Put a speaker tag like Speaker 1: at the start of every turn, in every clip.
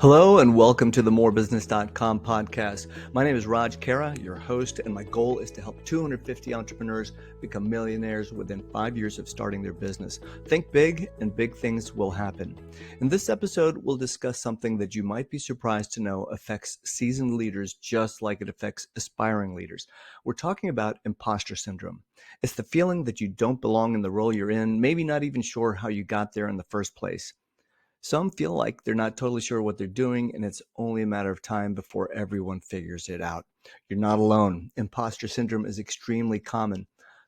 Speaker 1: Hello and welcome to the morebusiness.com podcast. My name is Raj Kara, your host, and my goal is to help 250 entrepreneurs become millionaires within 5 years of starting their business. Think big and big things will happen. In this episode, we'll discuss something that you might be surprised to know affects seasoned leaders just like it affects aspiring leaders. We're talking about imposter syndrome. It's the feeling that you don't belong in the role you're in, maybe not even sure how you got there in the first place. Some feel like they're not totally sure what they're doing, and it's only a matter of time before everyone figures it out. You're not alone. Imposter syndrome is extremely common.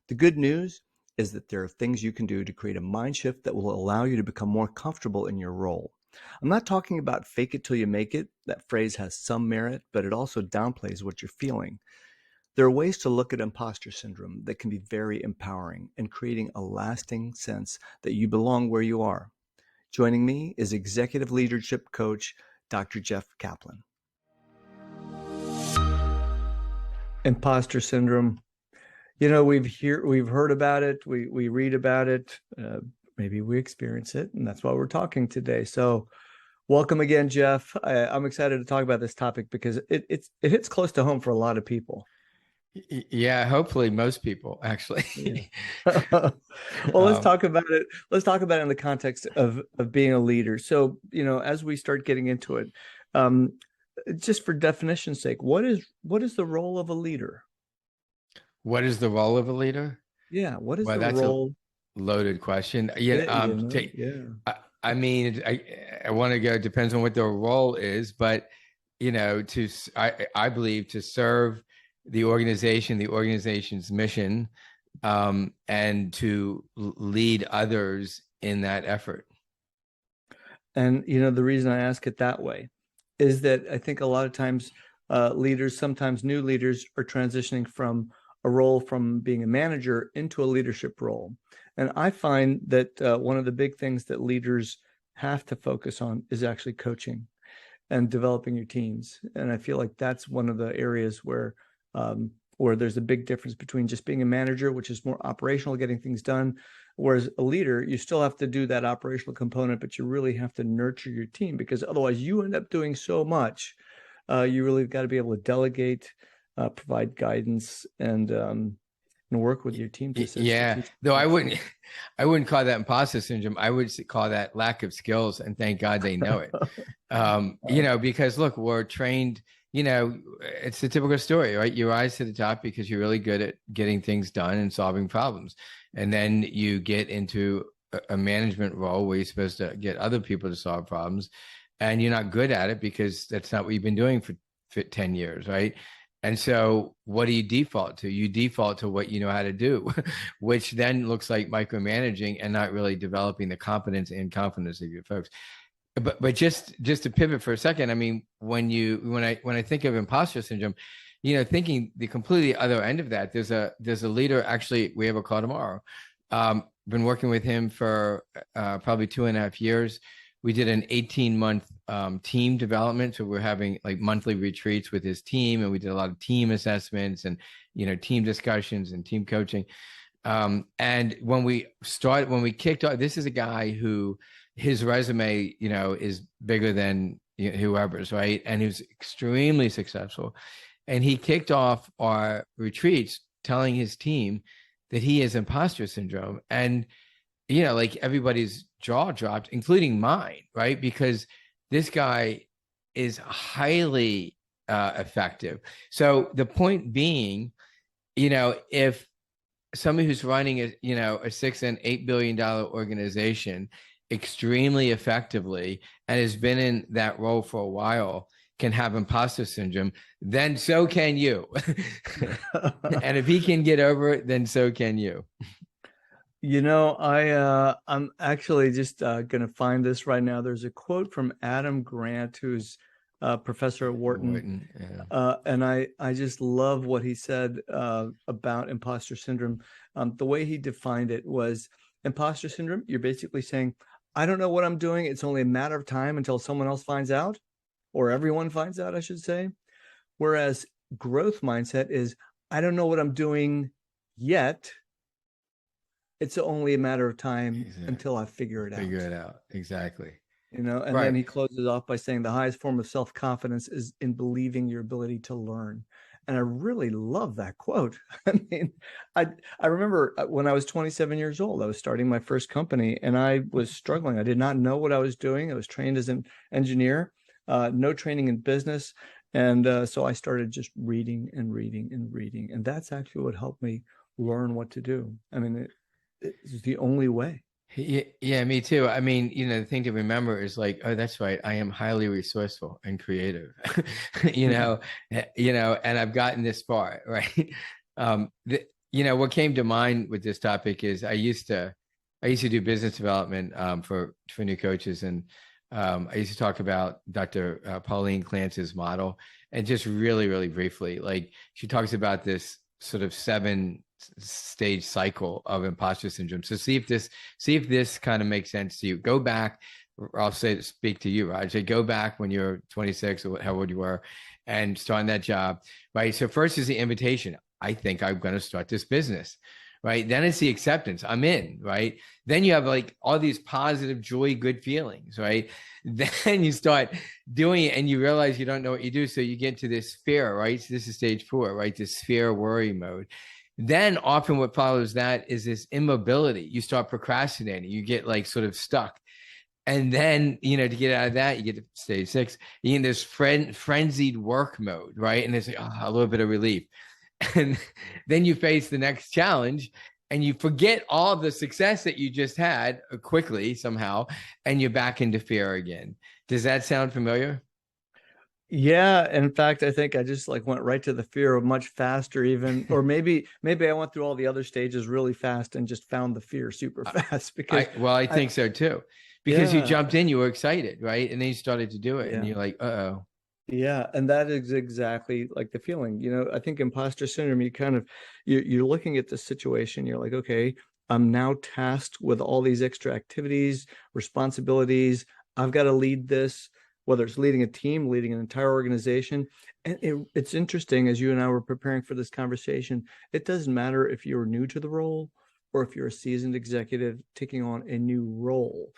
Speaker 1: The good news is that there are things you can do to create a mind shift that will allow you to become more comfortable in your role. I'm not talking about fake it till you make it. That phrase has some merit, but it also downplays what you're feeling. There are ways to look at imposter syndrome that can be very empowering and creating a lasting sense that you belong where you are. Joining me is Executive Leadership Coach, Dr. Jeff Kaplan. Imposter syndrome. You know, we've heard about it. We read about it. Maybe we experience it, and that's why we're talking today. So, welcome again, Jeff. I'm excited to talk about this topic because it hits close to home for a lot of people.
Speaker 2: Yeah, hopefully most people actually.
Speaker 1: Yeah. Well, let's talk about it. Let's talk about it in the context of being a leader. So, you know, as we start getting into it, just for definition's sake, what is the role of a leader?
Speaker 2: What is the role of a leader?
Speaker 1: Yeah, what is the
Speaker 2: That's
Speaker 1: role?
Speaker 2: A loaded question.
Speaker 1: I
Speaker 2: mean, I want to go. Depends on what their role is, but you know, I believe to serve the organization's mission, and to lead others in that effort.
Speaker 1: And, you know, the reason I ask it that way is that I think a lot of times leaders, sometimes new leaders, are transitioning from a role from being a manager into a leadership role. And I find that one of the big things that leaders have to focus on is actually coaching and developing your teams. And I feel like that's one of the areas where there's a big difference between just being a manager, which is more operational, getting things done. Whereas a leader, you still have to do that operational component, but you really have to nurture your team, because otherwise you end up doing so much. You really got to be able to delegate, provide guidance, and work with your team.
Speaker 2: Though I wouldn't call that imposter syndrome. I would call that lack of skills, and thank God they know it. You know, because look, we're trained. You know, it's the typical story, right? You rise to the top because you're really good at getting things done and solving problems. And then you get into a management role where you're supposed to get other people to solve problems, and you're not good at it because that's not what you've been doing for 10 years, right? And so what do you default to? You default to what you know how to do, which then looks like micromanaging and not really developing the competence and confidence of your folks. But just to pivot for a second, I mean, when I think of imposter syndrome, you know, thinking the completely other end of that, there's a leader. Actually, we have a call tomorrow. Been working with him for probably 2.5 years. We did an 18-month team development, so we're having like monthly retreats with his team, and we did a lot of team assessments and, you know, team discussions and team coaching. And when we kicked off, this is a guy who, his resume, you know, is bigger than whoever's, right? And he was extremely successful. And he kicked off our retreats telling his team that he has imposter syndrome. And, you know, like everybody's jaw dropped, including mine, right? Because this guy is highly effective. So the point being, you know, if somebody who's running a $6 and $8 billion organization extremely effectively and has been in that role for a while can have imposter syndrome, then so can you. And if he can get over it, then so can you.
Speaker 1: You know, I'm actually just going to find this right now. There's a quote from Adam Grant, who's a professor at Wharton. Yeah. And I just love what he said about imposter syndrome. The way he defined it was, imposter syndrome, you're basically saying, I don't know what I'm doing. It's only a matter of time until someone else finds out, or everyone finds out, I should say. Whereas growth mindset is, I don't know what I'm doing yet. It's only a matter of time until I figure it out.
Speaker 2: Exactly.
Speaker 1: And then he closes off by saying the highest form of self-confidence is in believing your ability to learn. And I really love that quote. I mean, I remember when I was 27 years old, I was starting my first company and I was struggling. I did not know what I was doing. I was trained as an engineer, no training in business. And so I started just reading and reading and reading. And that's actually what helped me learn what to do. I mean, it's the only way.
Speaker 2: Yeah, me too. I mean, the thing to remember is like, oh, that's right. I am highly resourceful and creative, and I've gotten this far, right? What came to mind with this topic is I used to do business development for new coaches, and I used to talk about Dr. Pauline Clance's model, and just really, really briefly, like she talks about this sort of 7-stage cycle of imposter syndrome. So see if this kind of makes sense to you. Go back, I'll speak to you, Raj. Go back when you're 26 or how old you were and starting that job, right? So first is the invitation. I think I'm going to start this business, right? Then it's the acceptance. I'm in, right? Then you have like all these positive, joy, good feelings, right? Then you start doing it and you realize you don't know what you do. So you get to this fear, right? So this is stage 4, right? This fear, worry mode. Then often what follows that is this immobility. You start procrastinating. You get like sort of stuck. And then, to get out of that, you get to stage 6, you get this frenzied work mode, right? And it's like, a little bit of relief. And then you face the next challenge and you forget all the success that you just had quickly somehow, and you're back into fear again. Does that sound familiar?
Speaker 1: Yeah, in fact, I think I just like went right to the fear of much faster even, or maybe I went through all the other stages really fast and just found the fear super fast because
Speaker 2: I think so too. Because you jumped in, you were excited, right? And then you started to do it and you're like, uh-oh.
Speaker 1: Yeah, and that is exactly like the feeling. I think imposter syndrome, you're looking at the situation, you're like, okay, I'm now tasked with all these extra activities, responsibilities. I've got to lead this, whether it's leading a team, leading an entire organization. And it's interesting, as you and I were preparing for this conversation, it doesn't matter if you're new to the role or if you're a seasoned executive taking on a new role.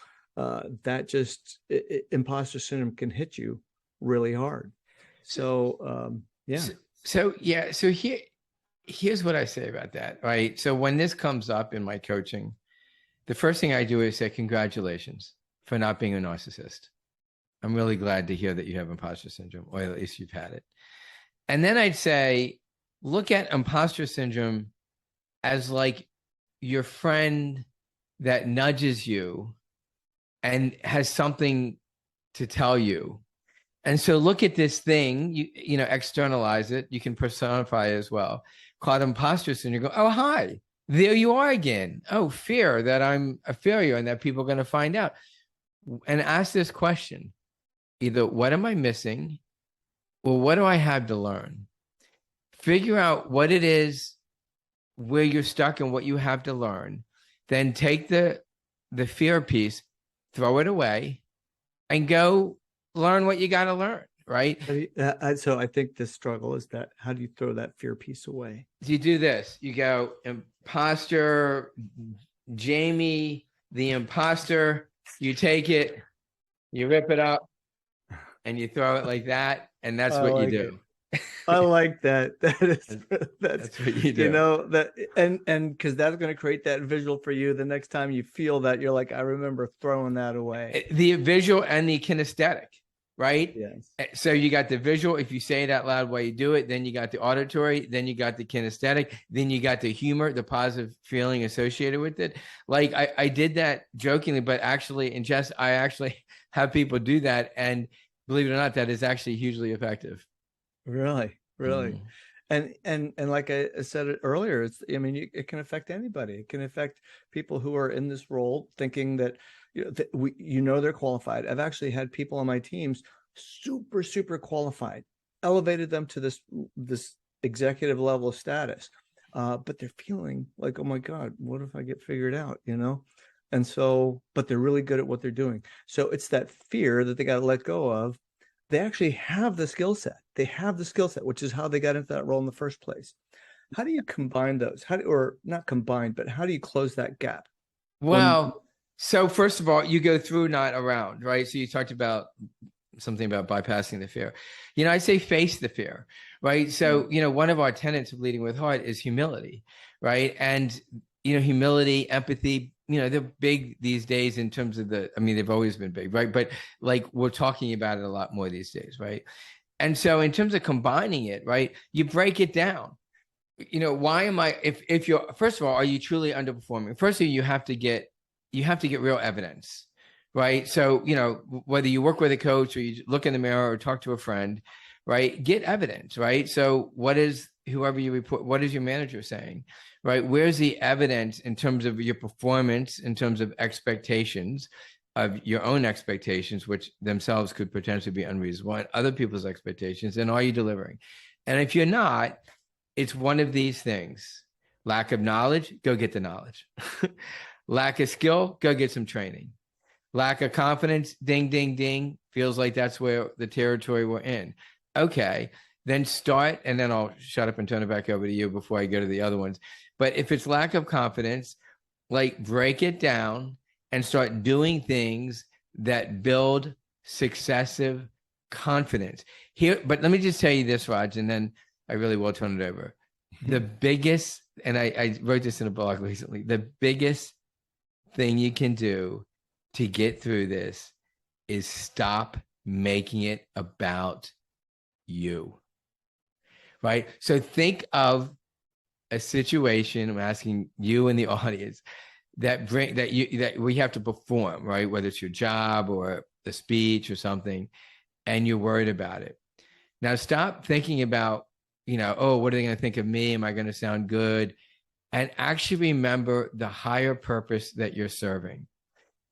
Speaker 1: Imposter syndrome can hit you really hard. So
Speaker 2: here's what I say about that, right? So when this comes up in my coaching, the first thing I do is say, congratulations for not being a narcissist. I'm really glad to hear that you have imposter syndrome, or at least you've had it. And then I'd say, look at imposter syndrome as like your friend that nudges you and has something to tell you. And so look at this thing, you externalize it. You can personify it as well. Call it imposter syndrome. Go, oh, hi, there you are again. Oh, fear that I'm a failure and that people are going to find out. And ask this question, either what am I missing or what do I have to learn? Figure out what it is, where you're stuck and what you have to learn. Then take the fear piece, throw it away, and go learn what you got to learn, right?
Speaker 1: So I think the struggle is that how do you throw that fear piece away?
Speaker 2: You do this. You go, imposter, Jamie, the imposter. You take it, you rip it up, and you throw it like that, and that's what you do.
Speaker 1: I like that. That's
Speaker 2: what you do.
Speaker 1: And because that's going to create that visual for you. The next time you feel that, you're like, I remember throwing that away.
Speaker 2: The visual and the kinesthetic, right?
Speaker 1: Yes.
Speaker 2: So you got the visual, if you say it out loud while you do it, then you got the auditory, then you got the kinesthetic, then you got the humor, the positive feeling associated with it. Like I did that jokingly, but actually, I actually have people do that. And believe it or not, that is actually hugely effective.
Speaker 1: Really. And like I said it earlier, it can affect anybody. It can affect people who are in this role thinking that they're qualified. I've actually had people on my teams super qualified, elevated them to this executive level of status, but they're feeling like, oh my God, what if I get figured out? And so, but they're really good at what they're doing. So it's that fear that they got to let go of. They actually have the skill set. Which is how they got into that role in the first place. How do you combine those? Or not combine, but how do you close that gap?
Speaker 2: Well, So first of all, you go through, not around, right? So you talked about something about bypassing the fear. I say face the fear, right? So, one of our tenets of leading with heart is humility, right? And, humility, empathy, they're big these days in terms of they've always been big, right? But like we're talking about it a lot more these days, right? And so in terms of combining it, right, you break it down. Why am I, if you're, first of all, are you truly underperforming? Firstly, you have to get real evidence, right? So, whether you work with a coach or you look in the mirror or talk to a friend, right? Get evidence, right? So what is whoever you report, what is your manager saying, right? Where's the evidence in terms of your performance, in terms of expectations, of your own expectations, which themselves could potentially be unreasonable, and other people's expectations, and are you delivering? And if you're not, it's one of these things. Lack of knowledge, go get the knowledge. Lack of skill, go get some training. Lack of confidence, ding, ding, ding. Feels like that's where the territory we're in. Okay, then start, and then I'll shut up and turn it back over to you before I go to the other ones. But if it's lack of confidence, like break it down and start doing things that build successive confidence. Here, but let me just tell you this, Raj, and then I really will turn it over. The biggest, and I wrote this in a blog recently, the biggest thing you can do to get through this is stop making it about you, right? So think of a situation, I'm asking you in the audience, that we have to perform, right? Whether it's your job or the speech or something, and you're worried about it. Now stop thinking about, oh, what are they going to think of me? Am I going to sound good? And actually remember the higher purpose that you're serving.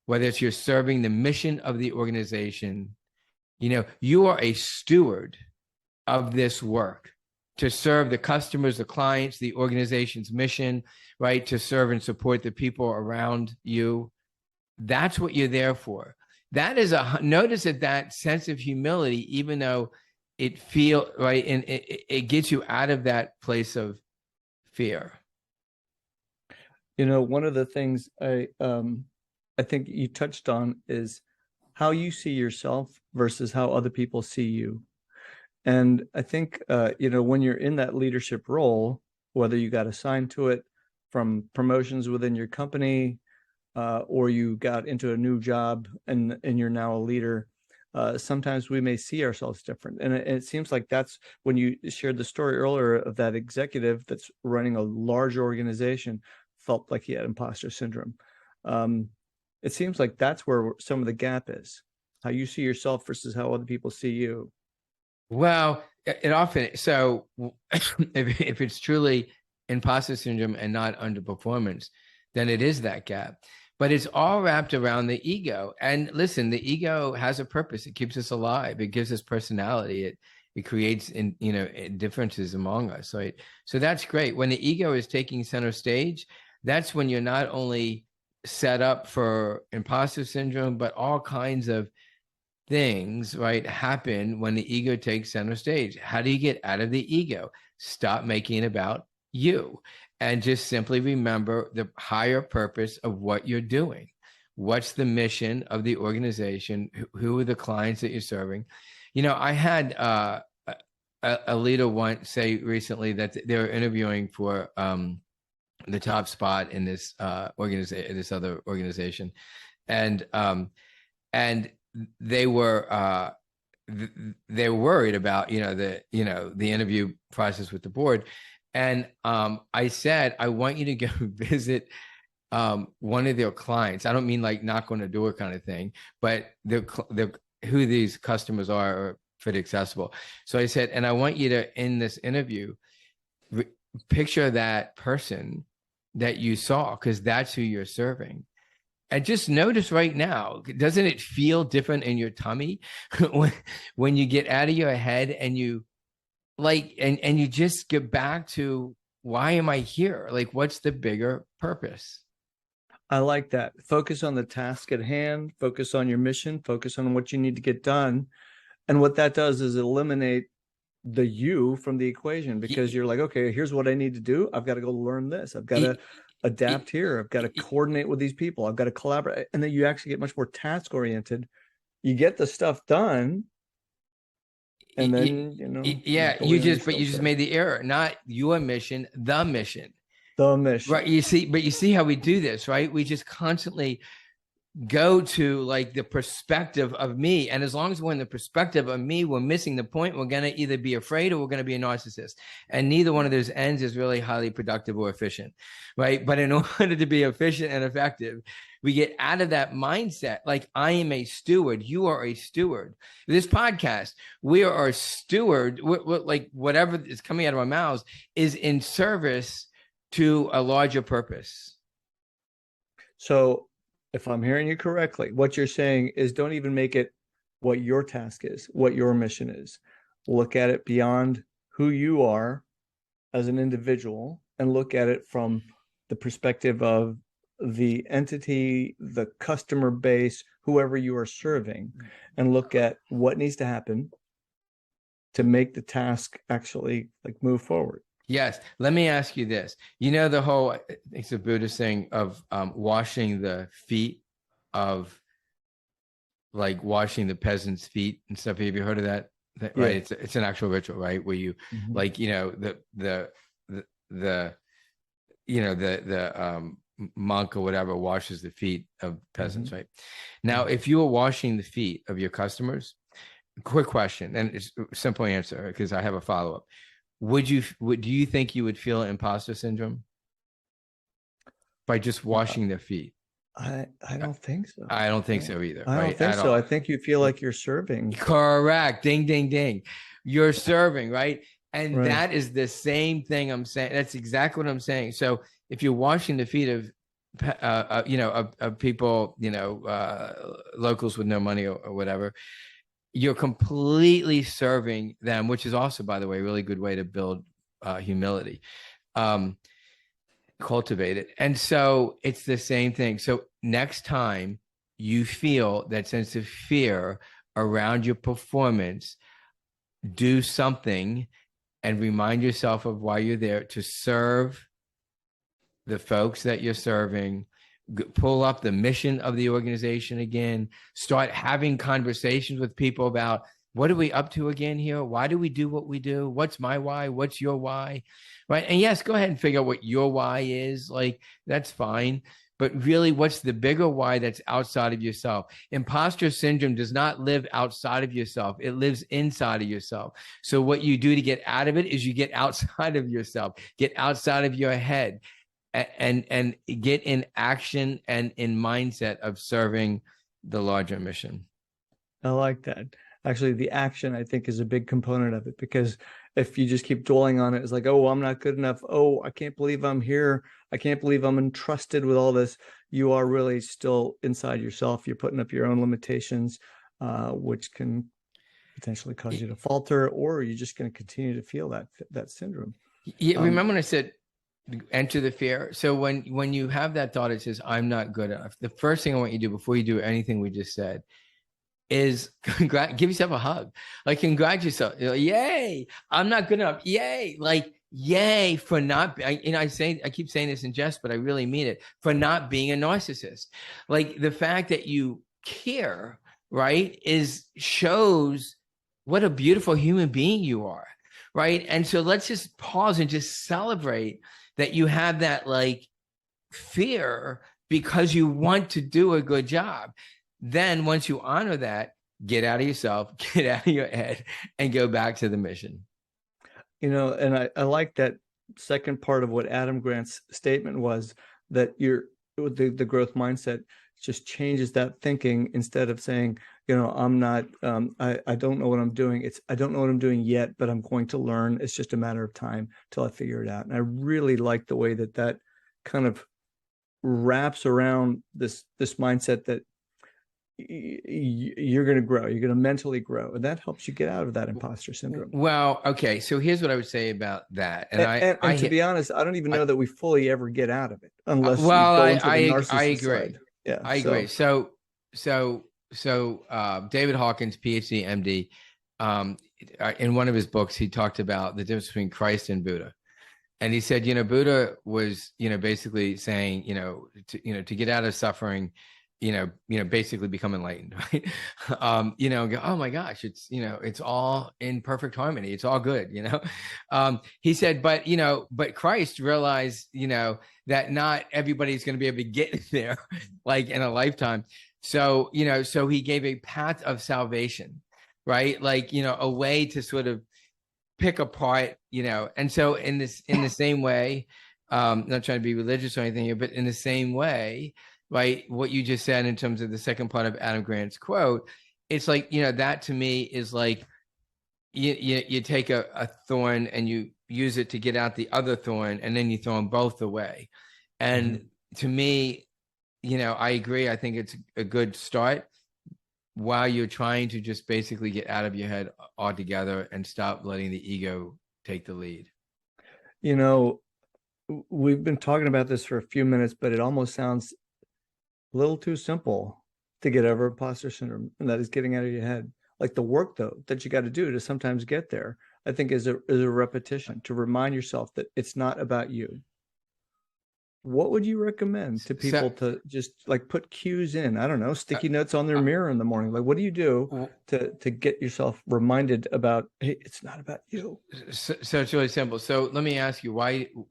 Speaker 2: Whether it's you're serving the mission of the organization, you are a steward of this work to serve the customers, the clients, the organization's mission, right? To serve and support the people around you. That's what you're there for. That is notice that sense of humility, even though it feels right, and it gets you out of that place of fear.
Speaker 1: One of the things I think you touched on is how you see yourself versus how other people see you. And I think, when you're in that leadership role, whether you got assigned to it from promotions within your company, or you got into a new job and you're now a leader, sometimes we may see ourselves different. And it seems like that's when you shared the story earlier of that executive that's running a large organization, felt like he had imposter syndrome. It seems like that's where some of the gap is, how you see yourself versus how other people see you.
Speaker 2: Well, it often, so if it's truly imposter syndrome and not underperformance, then it is that gap. But it's all wrapped around the ego. And listen, the ego has a purpose. It keeps us alive. It gives us personality. It creates differences among us. Right? So that's great. When the ego is taking center stage, that's when you're not only set up for imposter syndrome, but all kinds of things, right, happen when the ego takes center stage. How do you get out of the ego? Stop making it about you and just simply remember the higher purpose of what you're doing. What's the mission of the organization? Who are the clients that you're serving? I had a leader once say recently that they were interviewing for the top spot in this organization, this other organization, and they were worried about the interview process with the board, and I said, I want you to go visit one of their clients. I don't mean like knock on the door kind of thing, but who these customers are pretty accessible. So I said, and I want you to, in this interview, picture that person that you saw, because that's who you're serving. And just notice right now, doesn't it feel different in your tummy when you get out of your head and you and you just get back to, why am I here? Like, what's the bigger purpose?
Speaker 1: I like that. Focus on the task at hand, focus on your mission, focus on what you need to get done. And what that does is eliminate the you from the equation, because you're like, okay, here's what I need to do. I've got to go learn this. I've got to adapt here. I've got to coordinate with these people. I've got to collaborate. And then you actually get much more task oriented. You get the stuff done. And then,
Speaker 2: you just made the error, not your mission, the mission.
Speaker 1: The mission.
Speaker 2: Right. You see how we do this, right? We just constantly go to like the perspective of me. And as long as we're in the perspective of me, we're missing the point. We're going to either be afraid or we're going to be a narcissist. And neither one of those ends is really highly productive or efficient, right? But in order to be efficient and effective, we get out of that mindset. Like, I am a steward. You are a steward. This podcast, we are a steward. Like, whatever is coming out of our mouths is in service to a larger purpose.
Speaker 1: So if I'm hearing you correctly, what you're saying is don't even make it what your task is, what your mission is. Look at it beyond who you are as an individual and look at it from the perspective of the entity, the customer base, whoever you are serving, and look at what needs to happen to make the task actually like move forward.
Speaker 2: Yes. Let me ask you this. The whole, it's a Buddhist thing of washing the feet of, like, washing the peasants' feet and stuff. Have you heard of that?
Speaker 1: Yeah.
Speaker 2: Right. It's an actual ritual, right? Where you like, the monk or whatever washes the feet of peasants, right? Now, if you were washing the feet of your customers, quick question, and it's a simple answer because I have a follow-up. Do you think you would feel imposter syndrome by just washing their feet?
Speaker 1: I don't think so.
Speaker 2: I don't think so either.
Speaker 1: I don't think so. I think you feel like you're serving.
Speaker 2: Correct. Ding, ding, ding. You're serving, right? And that is the same thing I'm saying. That's exactly what I'm saying. So if you're washing the feet of, of people, locals with no money or whatever, you're completely serving them, which is also, by the way, a really good way to build humility, cultivate it. And so it's the same thing. So next time you feel that sense of fear around your performance, do something and remind yourself of why you're there, to serve the folks that you're serving. Pull up the mission of the organization again, start having conversations with people about, what are we up to again here? Why do we do what we do? What's my why? What's your why? Right. And yes, go ahead and figure out what your why is. Like, that's fine. But really, what's the bigger why that's outside of yourself? Imposter syndrome does not live outside of yourself. It lives inside of yourself. So what you do to get out of it is you get outside of yourself, get outside of your head, and get in action and in mindset of serving the larger mission.
Speaker 1: I like that. Actually, the action, I think, is a big component of it, because if you just keep dwelling on it, it's like, oh, I'm not good enough. Oh, I can't believe I'm here. I can't believe I'm entrusted with all this. You are really still inside yourself. You're putting up your own limitations, which can potentially cause you to falter, or you're just going to continue to feel that syndrome.
Speaker 2: Yeah, remember when I said, enter the fear? So when you have that thought, it says, I'm not good enough. The first thing I want you to do before you do anything we just said is give yourself a hug. Like, congratulate yourself. Yay, I'm not good enough. Yay. Like, yay for not, I keep saying this in jest, but I really mean it, for not being a narcissist. Like, the fact that you care, right, shows what a beautiful human being you are. Right. And so let's just pause and just celebrate that you have that, like, fear because you want to do a good job. Then once you honor that, get out of yourself, get out of your head, and go back to the mission.
Speaker 1: And I like that second part of what Adam Grant's statement was, that the growth mindset just changes that thinking. Instead of saying, I'm not, I don't know what I'm doing. I don't know what I'm doing yet, but I'm going to learn. It's just a matter of time till I figure it out. And I really like the way that kind of wraps around this mindset that you're going to grow, you're going to mentally grow, and that helps you get out of that imposter syndrome.
Speaker 2: Well, okay, so here's what I would say about that,
Speaker 1: and to be honest, I don't even know that we fully ever get out of it unless you go into the narcissist
Speaker 2: I agree.
Speaker 1: side. Yeah,
Speaker 2: I agree. So David Hawkins, PhD, MD, in one of his books, he talked about the difference between Christ and Buddha. And he said, Buddha was, basically saying, to get out of suffering, basically become enlightened, right? Go, oh my gosh, it's all in perfect harmony. It's all good, He said, but Christ realized, that not everybody's going to be able to get there like in a lifetime. So, so he gave a path of salvation, right? Like, a way to sort of pick apart, and so in the same way, not trying to be religious or anything here, but in the same way, right, what you just said in terms of the second part of Adam Grant's quote, it's like, that to me is like, you take a thorn and you use it to get out the other thorn, and then you throw them both away. And to me, I agree. I think it's a good start while you're trying to just basically get out of your head altogether and stop letting the ego take the lead.
Speaker 1: We've been talking about this for a few minutes, but it almost sounds a little too simple to get over imposter syndrome, and that is getting out of your head. Like the work, though, that you got to do to sometimes get there, I think is a repetition to remind yourself that it's not about you. What would you recommend to people to just like put cues in? I don't know, sticky notes on their mirror in the morning. Like, what do you do to get yourself reminded about, hey, it's not about you?
Speaker 2: So it's really simple. So let me ask you,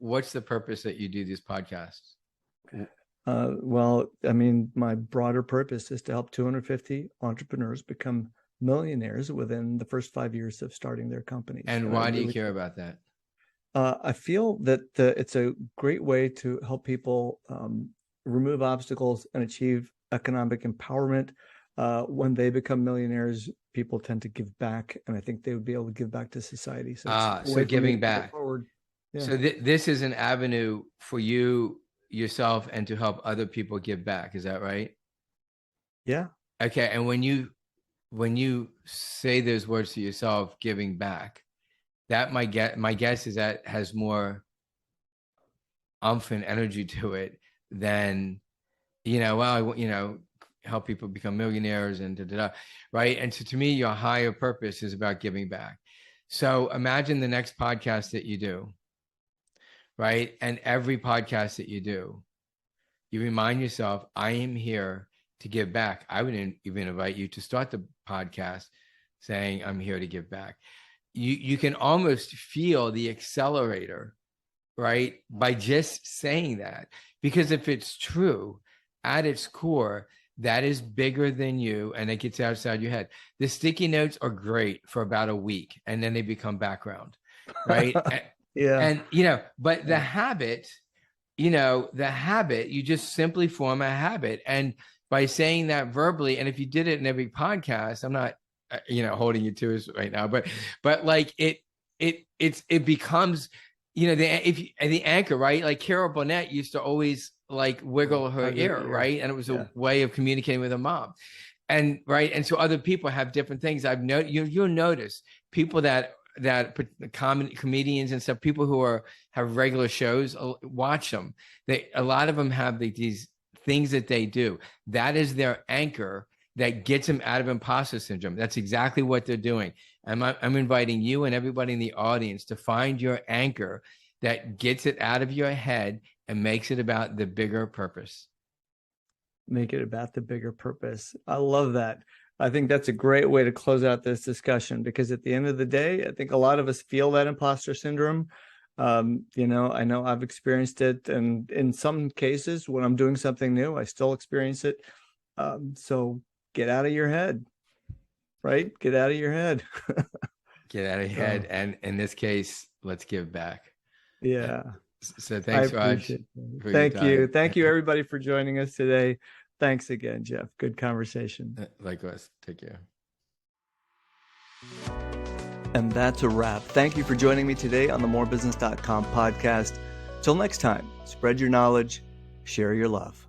Speaker 2: what's the purpose that you do these podcasts?
Speaker 1: Well, I mean, my broader purpose is to help 250 entrepreneurs become millionaires within the first 5 years of starting their companies.
Speaker 2: And why do you care about that?
Speaker 1: I feel that it's a great way to help people remove obstacles and achieve economic empowerment. When they become millionaires, people tend to give back, and I think they would be able to give back to society.
Speaker 2: So giving back.
Speaker 1: Yeah.
Speaker 2: So this is an avenue for you, yourself, and to help other people give back. Is that right?
Speaker 1: Yeah.
Speaker 2: Okay. And when you say those words to yourself, giving back, that my guess is that has more oomph and energy to it than, help people become millionaires and right? And so to me, your higher purpose is about giving back. So imagine the next podcast that you do, right? And every podcast that you do, you remind yourself, I am here to give back. I would even invite you to start the podcast saying, I'm here to give back. You can almost feel the accelerator, right? By just saying that, because if it's true at its core, that is bigger than you, and it gets outside your head. The sticky notes are great for about a week, and then they become background, right?
Speaker 1: Yeah.
Speaker 2: And, but the habit, you just simply form a habit. And by saying that verbally, and if you did it in every podcast, I'm not, holding you to us right now, but like it becomes, the anchor, right? Like Carol Burnett used to always like wiggle her ear, right? And it was a way of communicating with her mom. And right. And so other people have different things. I've you'll notice people that comedians and stuff, people who have regular shows, watch them. A lot of them have these things that they do. That is their anchor that gets them out of imposter syndrome. That's exactly what they're doing. I'm inviting you and everybody in the audience to find your anchor that gets it out of your head and makes it about the bigger purpose.
Speaker 1: Make it about the bigger purpose. I love that. I think that's a great way to close out this discussion, because at the end of the day, I think a lot of us feel that imposter syndrome. I know I've experienced it, and in some cases when I'm doing something new, I still experience it. So get out of your head, right? Get out of your head.
Speaker 2: Get out of your head. And in this case, let's give back.
Speaker 1: Yeah.
Speaker 2: So thanks, Raj.
Speaker 1: Thank you. Thank you, everybody, for joining us today. Thanks again, Jeff. Good conversation.
Speaker 2: Likewise. Take care.
Speaker 1: And that's a wrap. Thank you for joining me today on the morebusiness.com podcast. Till next time, spread your knowledge, share your love.